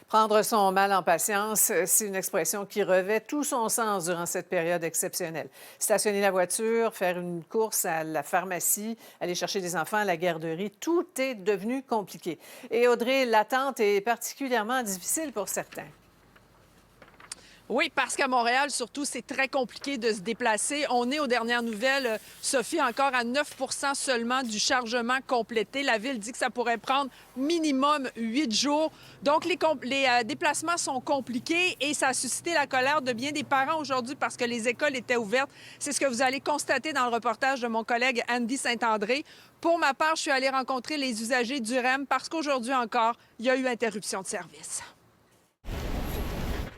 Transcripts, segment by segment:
Prendre son mal en patience, c'est une expression qui revêt tout son sens durant cette période exceptionnelle. Stationner la voiture, faire une course à la pharmacie, aller chercher des enfants à la garderie, tout est devenu compliqué. Et Audrey, l'attente est particulièrement difficile pour certains. Oui, parce qu'à Montréal, surtout, c'est très compliqué de se déplacer. On est aux dernières nouvelles, Sophie, encore à 9 seulement du chargement complété. La Ville dit que ça pourrait prendre minimum 8 jours. Donc, les déplacements sont compliqués et ça a suscité la colère de bien des parents aujourd'hui parce que les écoles étaient ouvertes. C'est ce que vous allez constater dans le reportage de mon collègue Andy Saint-André. Pour ma part, je suis allée rencontrer les usagers du REM parce qu'aujourd'hui encore, il y a eu interruption de service.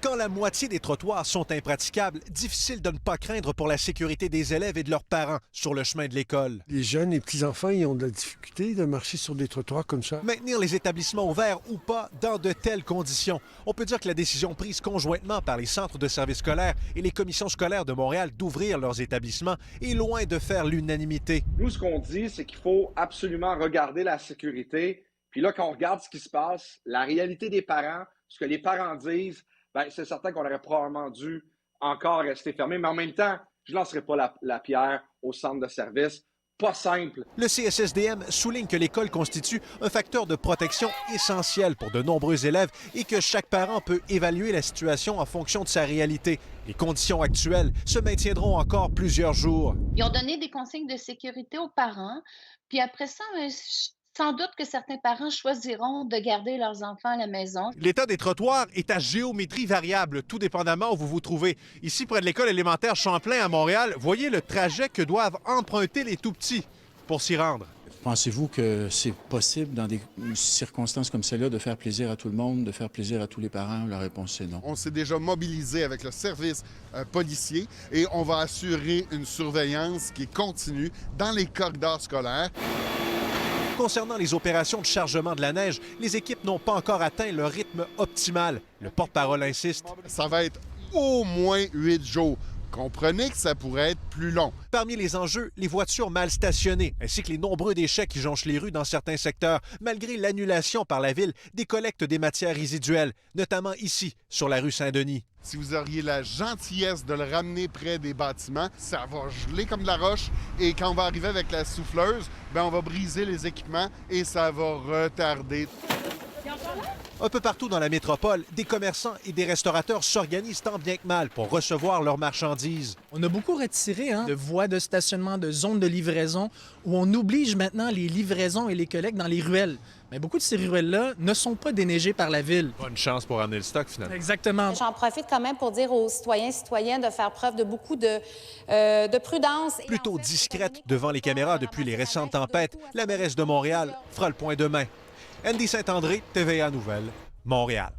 Quand la moitié des trottoirs sont impraticables, difficile de ne pas craindre pour la sécurité des élèves et de leurs parents sur le chemin de l'école. Les jeunes et petits-enfants, ils ont de la difficulté de marcher sur des trottoirs comme ça. Maintenir les établissements ouverts ou pas dans de telles conditions. On peut dire que la décision prise conjointement par les centres de services scolaires et les commissions scolaires de Montréal d'ouvrir leurs établissements est loin de faire l'unanimité. Nous, ce qu'on dit, c'est qu'il faut absolument regarder la sécurité. Puis là, quand on regarde ce qui se passe, la réalité des parents, ce que les parents disent, bien, c'est certain qu'on aurait probablement dû encore rester fermé. Mais en même temps, je ne lancerai pas la pierre au centre de service. Pas simple. Le CSSDM souligne que l'école constitue un facteur de protection essentiel pour de nombreux élèves et que chaque parent peut évaluer la situation en fonction de sa réalité. Les conditions actuelles se maintiendront encore plusieurs jours. Ils ont donné des consignes de sécurité aux parents. Puis après ça, sans doute que certains parents choisiront de garder leurs enfants à la maison. L'état des trottoirs est à géométrie variable, tout dépendamment où vous vous trouvez. Ici, près de l'école élémentaire Champlain à Montréal, voyez le trajet que doivent emprunter les tout-petits pour s'y rendre. Pensez-vous que c'est possible, dans des circonstances comme celle-là, de faire plaisir à tout le monde, de faire plaisir à tous les parents? La réponse, c'est non. On s'est déjà mobilisé avec le service policier et on va assurer une surveillance qui est continue dans les corridors scolaires. Concernant les opérations de chargement de la neige, les équipes n'ont pas encore atteint leur rythme optimal. Le porte-parole insiste. Ça va être au moins 8 jours. Comprenez que ça pourrait être plus long. Parmi les enjeux, les voitures mal stationnées, ainsi que les nombreux déchets qui jonchent les rues dans certains secteurs, malgré l'annulation par la Ville des collectes des matières résiduelles, notamment ici, sur la rue Saint-Denis. Si vous auriez la gentillesse de le ramener près des bâtiments, ça va geler comme de la roche. Et quand on va arriver avec la souffleuse, bien, on va briser les équipements et ça va retarder. Un peu partout dans la métropole, des commerçants et des restaurateurs s'organisent tant bien que mal pour recevoir leurs marchandises. On a beaucoup retiré de voies de stationnement, de zones de livraison, où on oblige maintenant les livraisons et les collectes dans les ruelles. Mais beaucoup de ces ruelles-là ne sont pas déneigées par la Ville. Bonne chance pour amener le stock, finalement. Exactement. J'en profite quand même pour dire aux citoyens et citoyennes de faire preuve de beaucoup de prudence. Plutôt discrète devant les caméras depuis les récentes tempêtes, la mairesse de Montréal fera le point demain. Andy Saint-André, TVA Nouvelles, Montréal.